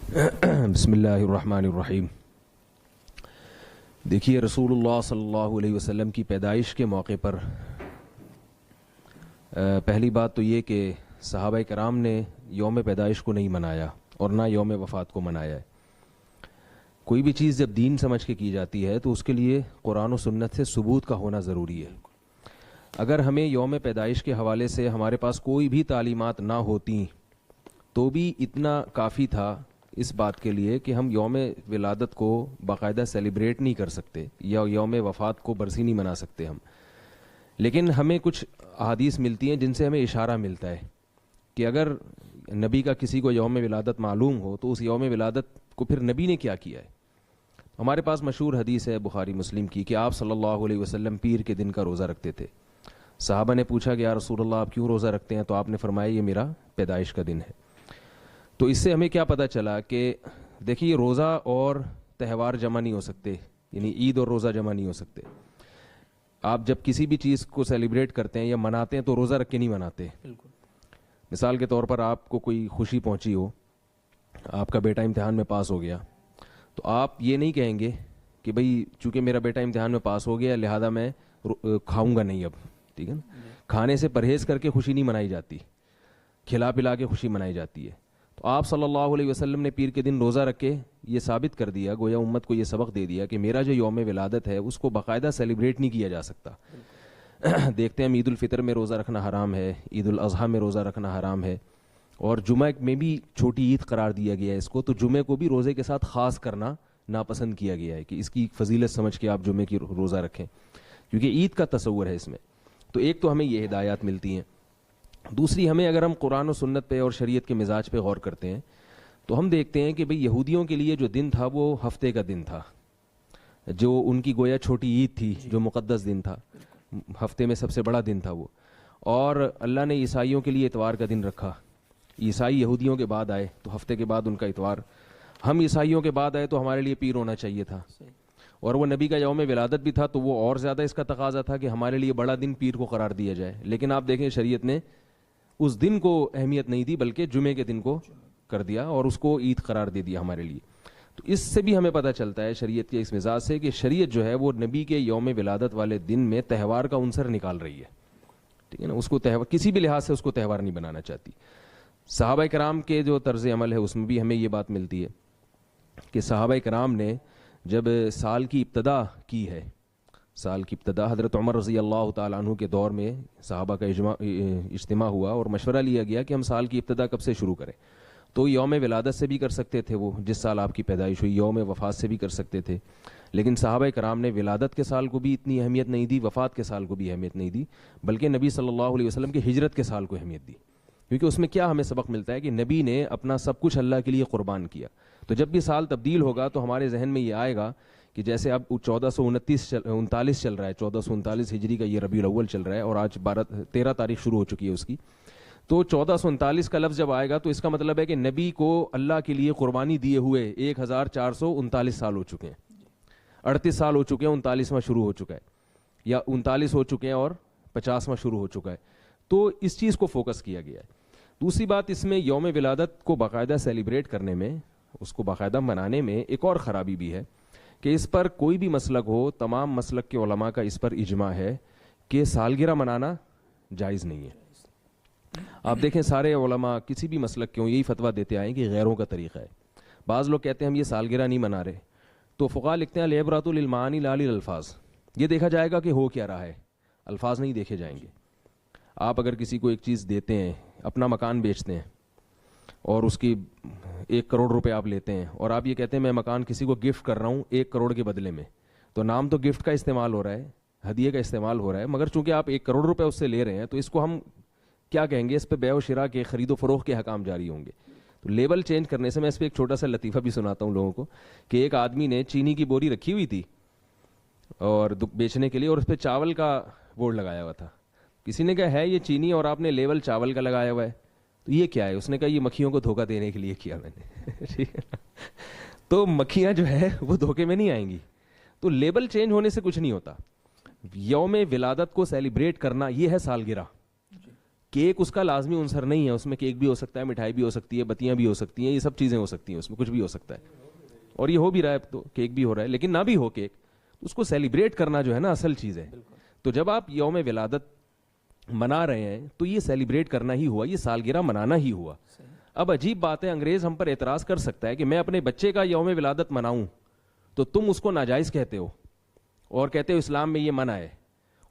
بسم اللہ الرحمن الرحیم. دیکھیے رسول اللہ صلی اللہ علیہ وسلم کی پیدائش کے موقع پر پہلی بات تو یہ کہ صحابہ کرام نے یوم پیدائش کو نہیں منایا اور نہ یوم وفات کو منایا ہے. کوئی بھی چیز جب دین سمجھ کے کی جاتی ہے تو اس کے لیے قرآن و سنت سے ثبوت کا ہونا ضروری ہے. اگر ہمیں یوم پیدائش کے حوالے سے ہمارے پاس کوئی بھی تعلیمات نہ ہوتی تو بھی اتنا کافی تھا اس بات کے لیے کہ ہم یوم ولادت کو باقاعدہ سیلیبریٹ نہیں کر سکتے یا یوم وفات کو برسی نہیں منا سکتے ہم. لیکن ہمیں کچھ احادیث ملتی ہیں جن سے ہمیں اشارہ ملتا ہے کہ اگر نبی کا کسی کو یوم ولادت معلوم ہو تو اس یوم ولادت کو پھر نبی نے کیا کیا ہے. ہمارے پاس مشہور حدیث ہے بخاری مسلم کی کہ آپ صلی اللہ علیہ وسلم پیر کے دن کا روزہ رکھتے تھے. صحابہ نے پوچھا کہ یا رسول اللہ آپ کیوں روزہ رکھتے ہیں؟ تو آپ نے فرمایا یہ میرا پیدائش کا دن ہے. تو اس سے ہمیں کیا پتہ چلا کہ دیکھیے روزہ اور تہوار جمع نہیں ہو سکتے، یعنی عید اور روزہ جمع نہیں ہو سکتے. آپ جب کسی بھی چیز کو سیلیبریٹ کرتے ہیں یا مناتے ہیں تو روزہ رکھ کے نہیں مناتے. بالکل. مثال کے طور پر آپ کو کوئی خوشی پہنچی ہو، آپ کا بیٹا امتحان میں پاس ہو گیا، تو آپ یہ نہیں کہیں گے کہ بھئی چونکہ میرا بیٹا امتحان میں پاس ہو گیا لہذا میں کھاؤں گا نہیں اب. ٹھیک ہے نا. کھانے سے پرہیز کر کے خوشی نہیں منائی جاتی، کھلا پلا کے خوشی منائی جاتی ہے. تو آپ صلی اللہ علیہ وسلم نے پیر کے دن روزہ رکھ کے یہ ثابت کر دیا، گویا امت کو یہ سبق دے دیا کہ میرا جو یوم ولادت ہے اس کو باقاعدہ سیلیبریٹ نہیں کیا جا سکتا. دیکھتے ہیں عید الفطر میں روزہ رکھنا حرام ہے، عید الاضحیٰ میں روزہ رکھنا حرام ہے، اور جمعہ میں بھی چھوٹی عید قرار دیا گیا ہے اس کو. تو جمعے کو بھی روزے کے ساتھ خاص کرنا ناپسند کیا گیا ہے کہ اس کی فضیلت سمجھ کے آپ جمعے کی روزہ رکھیں، کیونکہ عید کا تصور ہے اس میں. تو ایک تو ہمیں یہ ہدایات ملتی ہیں. دوسری ہمیں اگر ہم قرآن و سنت پہ اور شریعت کے مزاج پہ غور کرتے ہیں تو ہم دیکھتے ہیں کہ بھئی یہودیوں کے لیے جو دن تھا وہ ہفتے کا دن تھا، جو ان کی گویا چھوٹی عید تھی، جو مقدس دن تھا، ہفتے میں سب سے بڑا دن تھا وہ. اور اللہ نے عیسائیوں کے لیے اتوار کا دن رکھا. عیسائی یہودیوں کے بعد آئے تو ہفتے کے بعد ان کا اتوار. ہم عیسائیوں کے بعد آئے تو ہمارے لیے پیر ہونا چاہیے تھا، اور وہ نبی کا یوم ولادت بھی تھا تو وہ اور زیادہ اس کا تقاضا تھا کہ ہمارے لیے بڑا دن پیر کو قرار دیا جائے. لیکن آپ دیکھیں شریعت نے اس دن کو اہمیت نہیں دی بلکہ جمعے کے دن کو کر دیا اور اس کو عید قرار دے دیا ہمارے لیے. تو اس سے بھی ہمیں پتہ چلتا ہے شریعت کے اس مزاج سے کہ شریعت جو ہے وہ نبی کے یوم ولادت والے دن میں تہوار کا عنصر نکال رہی ہے. ٹھیک ہے نا. اس کو تہوار کسی بھی لحاظ سے اس کو تہوار نہیں بنانا چاہتی. صحابہ کرام کے جو طرز عمل ہے اس میں بھی ہمیں یہ بات ملتی ہے کہ صحابہ کرام نے جب سال کی ابتدا کی ہے، سال کی ابتدا حضرت عمر رضی اللہ تعالیٰ عنہ کے دور میں صحابہ کا اجتماع ہوا اور مشورہ لیا گیا کہ ہم سال کی ابتدا کب سے شروع کریں. تو یوم ولادت سے بھی کر سکتے تھے، وہ جس سال آپ کی پیدائش ہوئی، یوم وفات سے بھی کر سکتے تھے. لیکن صحابہ کرام نے ولادت کے سال کو بھی اتنی اہمیت نہیں دی، وفات کے سال کو بھی اہمیت نہیں دی، بلکہ نبی صلی اللہ علیہ وسلم کی ہجرت کے سال کو اہمیت دی. کیونکہ اس میں کیا ہمیں سبق ملتا ہے کہ نبی نے اپنا سب کچھ اللہ کے لیے قربان کیا. تو جب بھی سال تبدیل ہوگا تو ہمارے ذہن میں یہ آئے گا کہ جیسے اب 1439 چل رہا ہے، 1439 ہجری کا یہ ربیع الاول چل رہا ہے اور آج 13 تاریخ شروع ہو چکی ہے اس کی. تو 1439 کا لفظ جب آئے گا تو اس کا مطلب ہے کہ نبی کو اللہ کے لیے قربانی دیے ہوئے 1439 سال ہو چکے ہیں. 38 سال ہو چکے ہیں، 39واں شروع ہو چکا ہے، یا 39 ہو چکے ہیں اور 50واں شروع ہو چکا ہے. تو اس چیز کو فوکس کیا گیا ہے. دوسری بات اس میں یوم ولادت کو باقاعدہ سیلیبریٹ کرنے میں، اس کو باقاعدہ منانے میں ایک اور خرابی بھی ہے کہ اس پر کوئی بھی مسلک ہو، تمام مسلک کے علماء کا اس پر اجماع ہے کہ سالگرہ منانا جائز نہیں ہے. آپ دیکھیں سارے علماء کسی بھی مسلک کے ہوں یہی فتویٰ دیتے آئے کہ غیروں کا طریقہ ہے. بعض لوگ کہتے ہیں ہم یہ سالگرہ نہیں منا رہے، تو فقہاء لکھتے ہیں العبرۃ للمعانی لا للالفاظ. یہ دیکھا جائے گا کہ ہو کیا رہا ہے، الفاظ نہیں دیکھے جائیں گے. آپ اگر کسی کو ایک چیز دیتے ہیں، اپنا مکان بیچتے ہیں اور اس کی 1 کروڑ روپے آپ لیتے ہیں اور آپ یہ کہتے ہیں میں مکان کسی کو گفٹ کر رہا ہوں 1 کروڑ کے بدلے میں، تو نام تو گفٹ کا استعمال ہو رہا ہے، ہدیے کا استعمال ہو رہا ہے، مگر چونکہ آپ 1 کروڑ روپے اس سے لے رہے ہیں تو اس کو ہم کیا کہیں گے؟ اس پہ بیع و شراء کے، خرید و فروخت کے حکام جاری ہوں گے. تو لیبل چینج کرنے سے، میں اس پہ ایک چھوٹا سا لطیفہ بھی سناتا ہوں لوگوں کو کہ ایک آدمی نے چینی کی بوری رکھی ہوئی تھی اور بیچنے کے لیے، اور اس پہ چاول کا بورڈ لگایا ہوا تھا. کسی نے کہا ہے یہ چینی اور آپ نے لیبل چاول کا لگایا ہوا ہے، تو یہ کیا ہے؟ اس نے کہا یہ مکھیوں کو دھوکہ دینے کے لیے کیا میں نے. ٹھیک ہے. تو مکھیاں جو ہے وہ دھوکے میں نہیں آئیں گی. تو لیبل چینج ہونے سے کچھ نہیں ہوتا. یوم ولادت کو سیلیبریٹ کرنا یہ ہے سالگرہ. کیک اس کا لازمی عنصر نہیں ہے, اس میں کیک بھی ہو سکتا ہے, مٹھائی بھی ہو سکتی ہے, بتیاں بھی ہو سکتی ہیں, یہ سب چیزیں ہو سکتی ہیں, اس میں کچھ بھی ہو سکتا ہے, اور یہ ہو بھی رہا ہے, تو کیک بھی ہو رہا ہے. لیکن نہ بھی ہو کیک, اس کو سیلیبریٹ کرنا جو ہے نا اصل چیز ہے. تو جب آپ یوم ولادت منا رہے ہیں تو یہ سیلیبریٹ کرنا ہی ہوا, یہ سالگرہ منانا ہی ہوا. اب عجیب بات ہے, انگریز ہم پر اعتراض کر سکتا ہے کہ میں اپنے بچے کا یوم ولادت مناؤں تو تم اس کو ناجائز کہتے ہو اور کہتے ہو اسلام میں یہ منع ہے,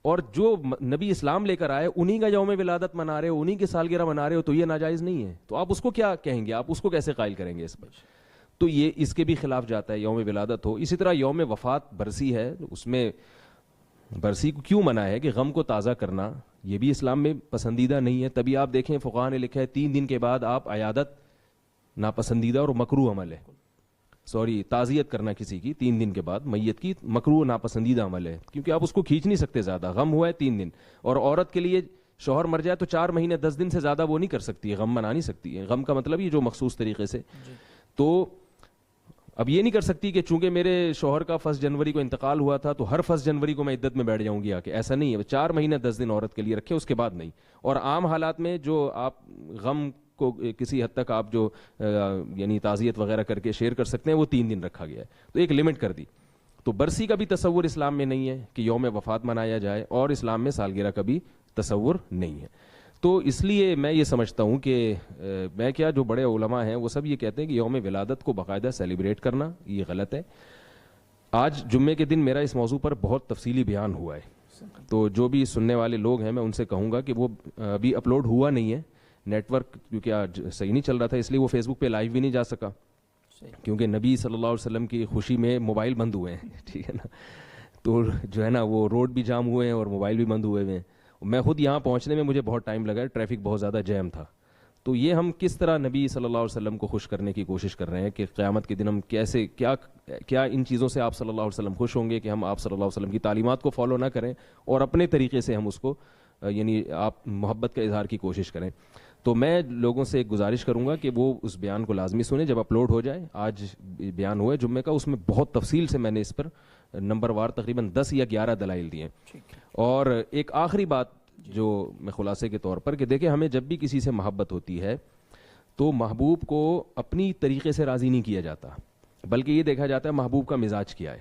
اور جو نبی اسلام لے کر آئے انہی کا یوم ولادت منا رہے ہو, انہی کی سالگرہ منا رہے ہو, تو یہ ناجائز نہیں ہے. تو آپ اس کو کیا کہیں گے, آپ اس کو کیسے قائل کریں گے اس پر؟ تو یہ اس کے بھی خلاف جاتا ہے یوم ولادت ہو. اسی طرح یوم وفات برسی ہے, اس میں برسی کو کیوں منع ہے کہ غم کو تازہ کرنا, یہ بھی اسلام میں پسندیدہ نہیں ہے. تبھی آپ دیکھیں فقہاء نے لکھا ہے 3 دن کے بعد آپ عیادت ناپسندیدہ اور مکروہ عمل ہے. تعزیت کرنا کسی کی 3 دن کے بعد میت کی مکروہ ناپسندیدہ عمل ہے, کیونکہ آپ اس کو کھینچ نہیں سکتے زیادہ. غم ہوا ہے 3 دن, اور عورت کے لیے شوہر مر جائے تو 4 مہینے 10 دن سے زیادہ وہ نہیں کر سکتی ہے, غم منا نہیں سکتی ہے. غم کا مطلب یہ جو مخصوص طریقے سے, تو اب یہ نہیں کر سکتی کہ چونکہ میرے شوہر کا 1 جنوری کو انتقال ہوا تھا تو ہر 1 جنوری کو میں عدت میں بیٹھ جاؤں گی آ کے, ایسا نہیں ہے. 4 مہینے 10 دن عورت کے لیے رکھے, اس کے بعد نہیں. اور عام حالات میں جو آپ غم کو کسی حد تک آپ جو یعنی تعزیت وغیرہ کر کے شیئر کر سکتے ہیں, وہ 3 دن رکھا گیا ہے, تو ایک لمٹ کر دی. تو برسی کا بھی تصور اسلام میں نہیں ہے کہ یوم وفات منایا جائے, اور اسلام میں سالگرہ کا بھی تصور نہیں ہے. تو اس لیے میں یہ سمجھتا ہوں کہ میں کیا, جو بڑے علماء ہیں وہ سب یہ کہتے ہیں کہ یوم ولادت کو باقاعدہ سیلیبریٹ کرنا یہ غلط ہے. آج جمعے کے دن میرا اس موضوع پر بہت تفصیلی بیان ہوا ہے, تو جو بھی سننے والے لوگ ہیں میں ان سے کہوں گا کہ وہ ابھی اپلوڈ ہوا نہیں ہے, نیٹ ورک کیونکہ آج صحیح نہیں چل رہا تھا, اس لیے وہ فیس بک پہ لائیو بھی نہیں جا سکا, کیونکہ نبی صلی اللہ علیہ وسلم کی خوشی میں موبائل بند ہوئے ہیں, ٹھیک ہے نا, تو جو ہے نا وہ روڈ بھی جام ہوئے ہیں اور موبائل بھی بند ہوئے ہیں. میں خود یہاں پہنچنے میں مجھے بہت ٹائم لگا ہے, ٹریفک بہت زیادہ جیم تھا. تو یہ ہم کس طرح نبی صلی اللہ علیہ وسلم کو خوش کرنے کی کوشش کر رہے ہیں کہ قیامت کے دن ہم کیسے کیا ان چیزوں سے آپ صلی اللہ علیہ وسلم خوش ہوں گے کہ ہم آپ صلی اللہ علیہ وسلم کی تعلیمات کو فالو نہ کریں اور اپنے طریقے سے ہم اس کو یعنی آپ محبت کا اظہار کی کوشش کریں. تو میں لوگوں سے ایک گزارش کروں گا کہ وہ اس بیان کو لازمی سنیں جب اپلوڈ ہو جائے. آج بیان ہوا ہے جمعے کا, اس میں بہت تفصیل سے میں نے اس پر نمبر وار تقریباً 10 یا 11 دلائل دیے. اور ایک آخری بات جو میں خلاصے کے طور پر کہ دیکھیں, ہمیں جب بھی کسی سے محبت ہوتی ہے تو محبوب کو اپنی طریقے سے راضی نہیں کیا جاتا, بلکہ یہ دیکھا جاتا ہے محبوب کا مزاج کیا ہے,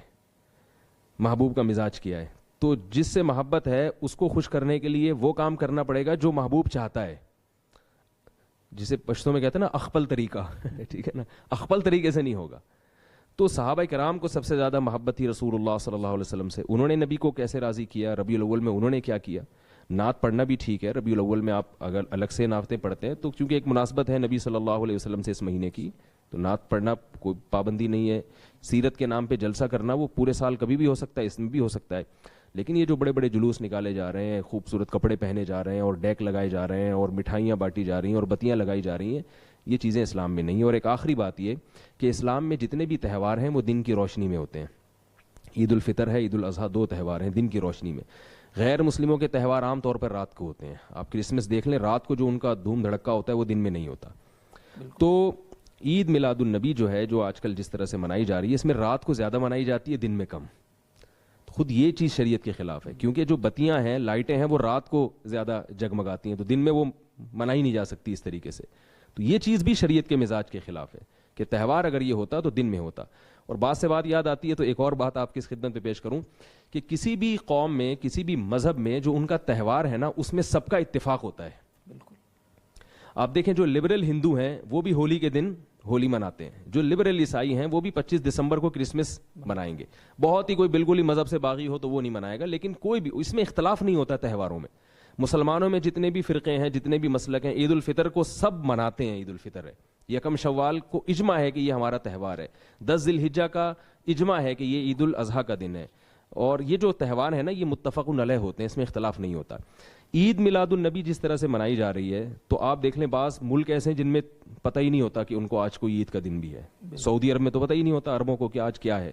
محبوب کا مزاج کیا ہے. تو جس سے محبت ہے اس کو خوش کرنے کے لیے وہ کام کرنا پڑے گا جو محبوب چاہتا ہے, جسے پشتوں میں کہتے ہیں نا اخپل طریقہ, ٹھیک ہے نا, اخپل طریقے سے نہیں ہوگا. تو صحابہ کرام کو سب سے زیادہ محبت تھی رسول اللہ صلی اللہ علیہ وسلم سے. انہوں نے نبی کو کیسے راضی کیا, ربیع الاول میں انہوں نے کیا کیا. نعت پڑھنا بھی ٹھیک ہے, ربیع الاول میں آپ اگر الگ سے نعتیں پڑھتے ہیں تو کیونکہ ایک مناسبت ہے نبی صلی اللہ علیہ وسلم سے اس مہینے کی, تو نعت پڑھنا کوئی پابندی نہیں ہے. سیرت کے نام پہ جلسہ کرنا وہ پورے سال کبھی بھی ہو سکتا ہے, اس میں بھی ہو سکتا ہے. لیکن یہ جو بڑے بڑے جلوس نکالے جا رہے ہیں, خوبصورت کپڑے پہنے جا رہے ہیں اور ڈیک لگائے جا رہے ہیں اور مٹھائیاں بانٹی جا رہی ہیں اور بتیاں لگائی جا رہی ہیں, یہ چیزیں اسلام میں نہیں ہیں. اور ایک آخری بات یہ کہ اسلام میں جتنے بھی تہوار ہیں وہ دن کی روشنی میں ہوتے ہیں. عید الفطر ہے, عید الاضحیٰ, 2 تہوار ہیں دن کی روشنی میں. غیر مسلموں کے تہوار عام طور پر رات کو ہوتے ہیں. آپ کرسمس دیکھ لیں, رات کو جو ان کا دھوم دھڑکا ہوتا ہے وہ دن میں نہیں ہوتا. تو عید میلاد النبی جو ہے, جو آج کل جس طرح سے منائی جا رہی ہے, اس میں رات کو زیادہ منائی جاتی ہے, دن میں کم. خود یہ چیز شریعت کے خلاف ہے, کیونکہ جو بتیاں ہیں, لائٹیں ہیں, وہ رات کو زیادہ جگمگاتی ہیں, تو دن میں وہ منائی نہیں جا سکتی اس طریقے سے. تو یہ چیز بھی شریعت کے مزاج کے خلاف ہے کہ تہوار اگر یہ ہوتا تو دن میں ہوتا. اور بات سے بات یاد آتی ہے تو ایک اور بات آپ کی خدمت پہ پیش کروں کہ کسی بھی قوم میں, کسی بھی مذہب میں جو ان کا تہوار ہے نا, اس میں سب کا اتفاق ہوتا ہے. بالکل آپ دیکھیں جو لبرل ہندو ہیں وہ بھی ہولی کے دن ہولی مناتے ہیں, جو لبرل عیسائی ہیں وہ بھی 25 دسمبر کو کرسمس منائیں گے. بہت ہی کوئی بالکل ہی مذہب سے باغی ہو تو وہ نہیں منائے گا, لیکن کوئی بھی اس میں اختلاف نہیں ہوتا تہواروں میں. مسلمانوں میں جتنے بھی فرقے ہیں, جتنے بھی مسلک ہیں, عید الفطر کو سب مناتے ہیں. عید الفطر ہے, یکم شوال کو اجماع ہے کہ یہ ہمارا تہوار ہے. 10 ذی الحجہ کا اجماع ہے کہ یہ عید الاضحیٰ کا دن ہے. اور یہ جو تہوار ہے نا, یہ متفق علیہ ہوتے ہیں, اس میں اختلاف نہیں ہوتا. عید میلاد النبی جس طرح سے منائی جا رہی ہے, تو آپ دیکھ لیں بعض ملک ایسے ہیں جن میں پتہ ہی نہیں ہوتا کہ ان کو آج کوئی عید کا دن بھی ہے. سعودی عرب میں تو پتہ ہی نہیں ہوتا عربوں کو کہ آج کیا ہے.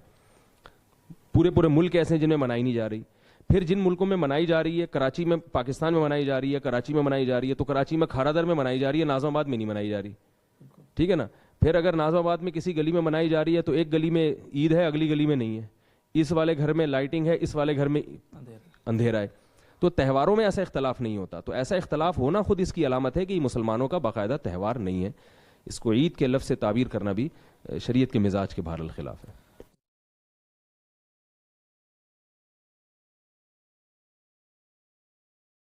پورے ملک ایسے ہیں جن میں منائی نہیں جا رہی. پھر جن ملکوں میں منائی جا رہی ہے, کراچی میں, پاکستان میں منائی جا رہی ہے, کراچی میں منائی جا رہی ہے, تو کراچی میں کھارا در میں منائی جا رہی ہے, ناظم آباد میں نہیں منائی جا رہی, ٹھیک ہے نا. پھر اگر ناظم آباد میں کسی گلی میں منائی جا رہی ہے تو ایک گلی میں عید ہے, اگلی گلی میں نہیں ہے. اس والے گھر میں لائٹنگ ہے, اس والے گھر میں اندھیرا ہے. تو تہواروں میں ایسا اختلاف نہیں ہوتا. تو ایسا اختلاف ہونا خود اس کی علامت ہے کہ یہ مسلمانوں کا باقاعدہ تہوار نہیں ہے. اس کو عید کے لفظ سے تعبیر کرنا بھی شریعت کے مزاج کے بہرحال خلاف ہے.